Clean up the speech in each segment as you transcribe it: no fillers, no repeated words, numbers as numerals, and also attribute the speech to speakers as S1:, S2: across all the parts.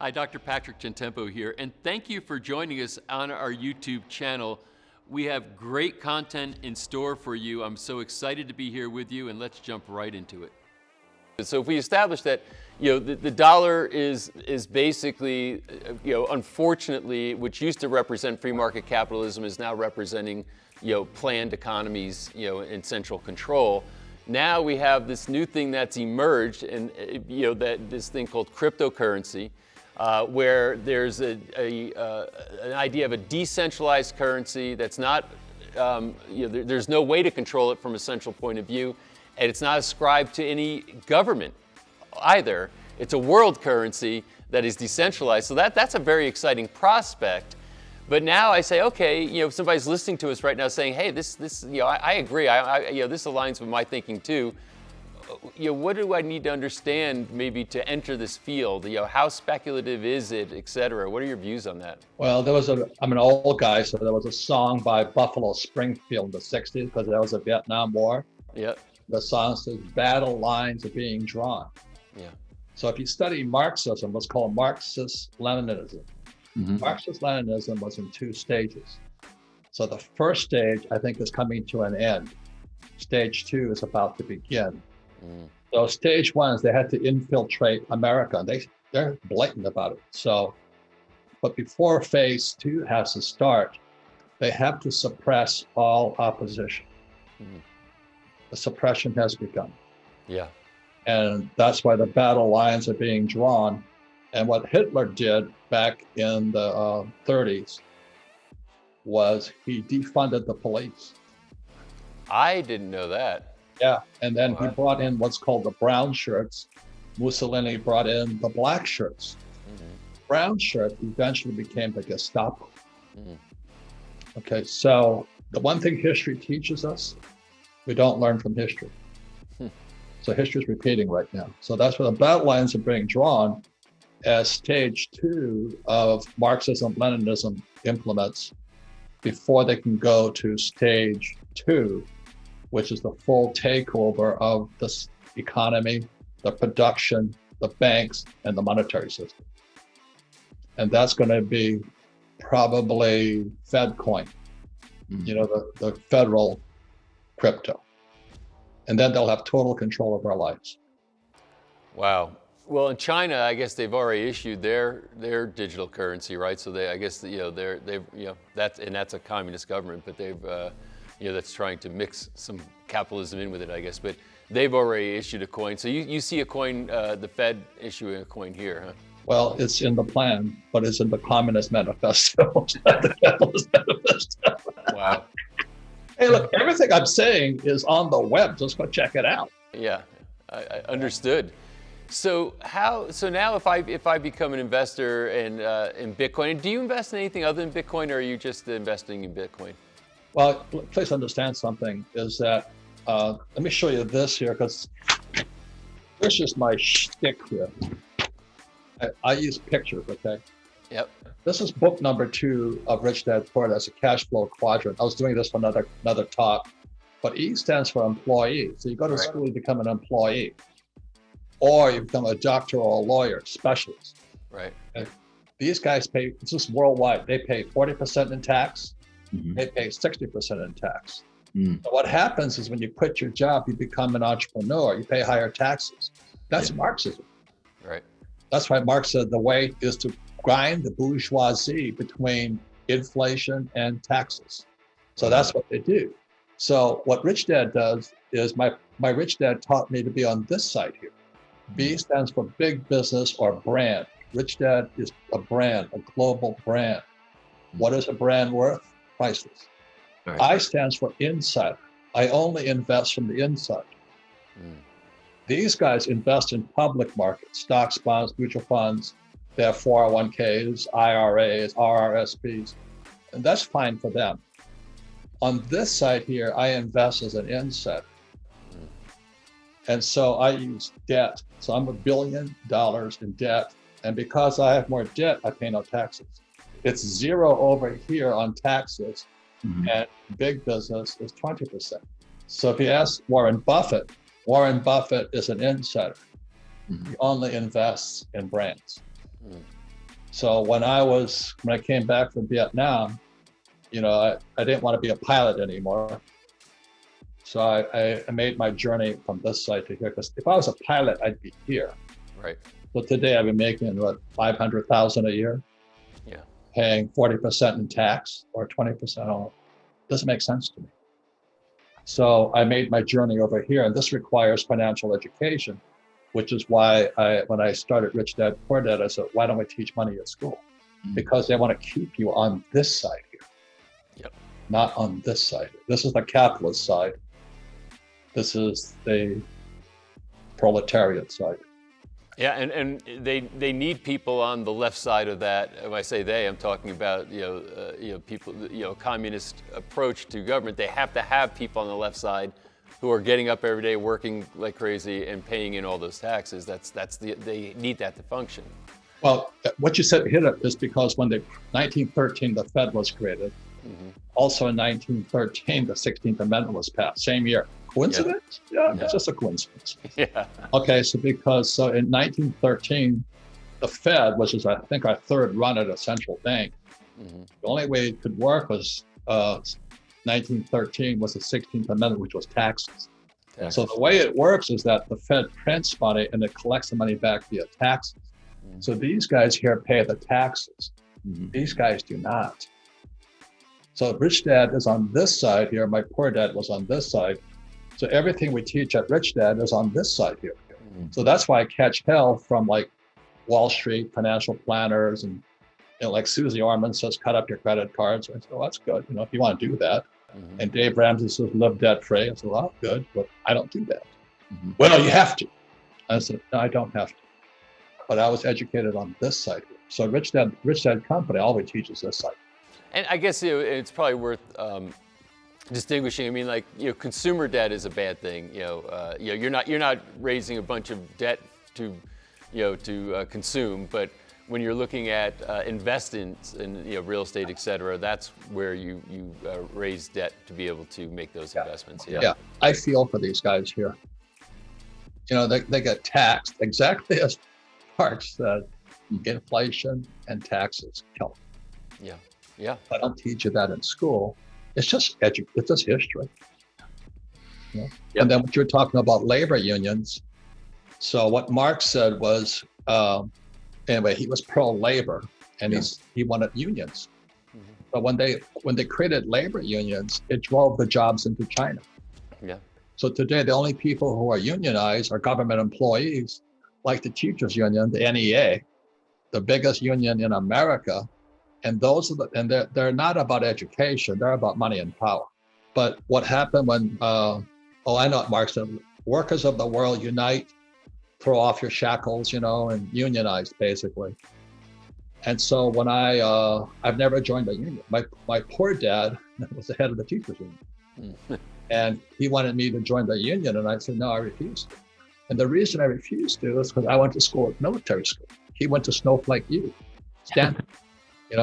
S1: Hi, Dr. Patrick Gentempo here, and thank you for joining us on our YouTube channel. We have great content in store for you. I'm so excited to be here with you, and let's jump right into it. So if we establish that, the dollar is basically, unfortunately, which used to represent free market capitalism is now representing, planned economies, and central control. Now we have this new thing that's emerged, and that this thing called cryptocurrency, where there's an idea of a decentralized currency that's not, there's no way to control it from a central point of view, and it's not ascribed to any government either. It's a world currency that is decentralized, so that's a very exciting prospect. But now I say, okay, if somebody's listening to us right now saying, hey, this, I agree, this aligns with my thinking too. What do I need to understand maybe to enter this field? How speculative is it, et cetera? What are your views on that?
S2: Well, I'm an old guy, so there was a song by Buffalo Springfield in the 60s because there was a Vietnam War.
S1: Yep.
S2: The song says, battle lines are being drawn.
S1: Yeah.
S2: So if you study Marxism, what's called Marxist-Leninism.
S1: Mm-hmm.
S2: Marxist-Leninism was in two stages. So the first stage, I think, is coming to an end. Stage two is about to begin. So stage one is they had to infiltrate America, and they're blatant about it. So, but before phase two has to start, they have to suppress all opposition. The suppression has begun.
S1: Yeah.
S2: And that's why the battle lines are being drawn. And what Hitler did back in the 30s was he defunded the police.
S1: I didn't know that.
S2: Yeah, and then he brought in what's called the brown shirts. Mussolini brought in the black shirts. Brown shirt eventually became the Gestapo. Okay, so the one thing history teaches us, we don't learn from history. So history is repeating right now. So that's where the battle lines are being drawn as stage two of Marxism-Leninism implements before they can go to stage two, which is the full takeover of the economy, the production, the banks, and the monetary system. And that's going to be probably FedCoin, the federal crypto. And then they'll have total control of our lives.
S1: Wow. Well, in China, I guess they've already issued their digital currency, right? So that's a communist government, but they've that's trying to mix some capitalism in with it, I guess. But they've already issued a coin. So you see a coin, the Fed issuing a coin here, huh?
S2: Well, it's in the plan, but it's in the Communist Manifesto, not the Capitalist Manifesto.
S1: Wow.
S2: Hey, look, everything I'm saying is on the web. Just go check it out.
S1: Yeah, I understood. So now if I become an investor in Bitcoin, do you invest in anything other than Bitcoin, or are you just investing in Bitcoin?
S2: Well, please understand something is that, let me show you this here, because this is my shtick here. I use pictures, okay?
S1: Yep.
S2: This is book number 2 of Rich Dad Poor Dad. That's a cash flow quadrant. I was doing this for another talk, but E stands for employee. So you go to school, you become an employee, or you become a doctor or a lawyer, specialist.
S1: Right.
S2: Okay? These guys pay, this is worldwide, they pay 40% in tax. They pay 60% in tax. So what happens is when you quit your job, you become an entrepreneur, you pay higher taxes. That's Marxism.
S1: Right.
S2: That's why Marx said the way is to grind the bourgeoisie between inflation and taxes. So that's what they do. So what Rich Dad does is my Rich Dad taught me to be on this side here. B stands for big business or brand. Rich Dad is a brand, a global brand. What is a brand worth? Priceless. Right. I stands for insider. I only invest from the inside. These guys invest in public markets, stocks, bonds, mutual funds. They have 401ks, IRAs, RRSPs, and that's fine for them. On this side here, I invest as an insider. And so I use debt. So I'm $1 billion in debt. And because I have more debt, I pay no taxes. It's zero over here on taxes, and big business is 20%. So if you ask Warren Buffett is an insider. He only invests in brands. So when I came back from Vietnam, I didn't want to be a pilot anymore. So I made my journey from this side to here, because if I was a pilot, I'd be here.
S1: Right.
S2: So today I've been making what, 500,000 a year,
S1: Yeah.
S2: paying 40% in tax or 20% on. Doesn't make sense to me. So I made my journey over here, and this requires financial education, which is why when I started Rich Dad Poor Dad, I said, why don't we teach money at school? Because they want to keep you on this side here.
S1: Yep.
S2: Not on this side. This is the capitalist side. This is the proletariat side.
S1: Yeah, and they need people on the left side of that. When I say they, I'm talking about people, communist approach to government. They have to have people on the left side who are getting up every day, working like crazy, and paying in all those taxes. They need that to function.
S2: Well, what you said hit it is because when 1913 the Fed was created, also in 1913 the 16th Amendment was passed, same year. Coincidence? Yeah, it's just a coincidence.
S1: Yeah.
S2: Okay, so in 1913, the Fed, which is I think our third run at a central bank, the only way it could work was 1913 was the 16th Amendment, which was taxes. So the way it works is that the Fed prints money and it collects the money back via taxes. So these guys here pay the taxes. These guys do not. So Rich Dad is on this side here. My Poor Dad was on this side. So everything we teach at Rich Dad is on this side here. So that's why I catch hell from like Wall Street financial planners, and like Susie Orman says, cut up your credit cards. So I said, well, that's good. If you want to do that. And Dave Ramsey says, live debt free. I said, well, good, but I don't do that. Well, you have to. I said, no, I don't have to. But I was educated on this side here. So Rich Dad Company always teaches this side.
S1: And I guess it's probably worth distinguishing. I mean, consumer debt is a bad thing. You're not raising a bunch of debt to consume, but when you're looking at investments in real estate, et cetera, that's where you raise debt to be able to make those investments.
S2: Yeah, I feel for these guys here. They get taxed exactly as Marx said. Inflation and taxes kill them.
S1: Yeah.
S2: I don't teach you that in school. It's just history. And then what you're talking about labor unions. So what Marx said was, anyway, he was pro-labor, and he wanted unions. But when they created labor unions, it drove the jobs into China.
S1: Yeah. So
S2: today, the only people who are unionized are government employees, like the teachers union, the NEA, the biggest union in America. And they're not about education, they're about money and power. But what happened when, I know what Marx said, workers of the world unite, throw off your shackles, and unionize basically. And so when I've never joined a union. My poor dad was the head of the teachers union. And he wanted me to join the union, and I said, no, I refused. And the reason I refused to is because I went to school at military school. He went to Snowflake U, Stanford.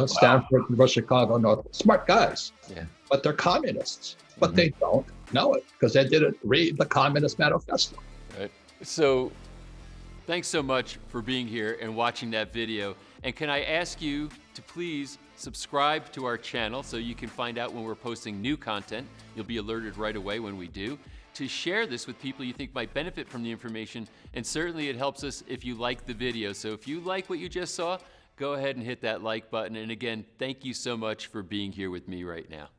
S2: Stanford, University of Chicago, North, smart guys, but they're communists. But they don't know it because they didn't read the Communist Manifesto.
S1: Right. So thanks so much for being here and watching that video. And can I ask you to please subscribe to our channel so you can find out when we're posting new content. You'll be alerted right away when we do. To share this with people you think might benefit from the information, and certainly it helps us if you like the video. So if you like what you just saw, go ahead and hit that like button. And again, thank you so much for being here with me right now.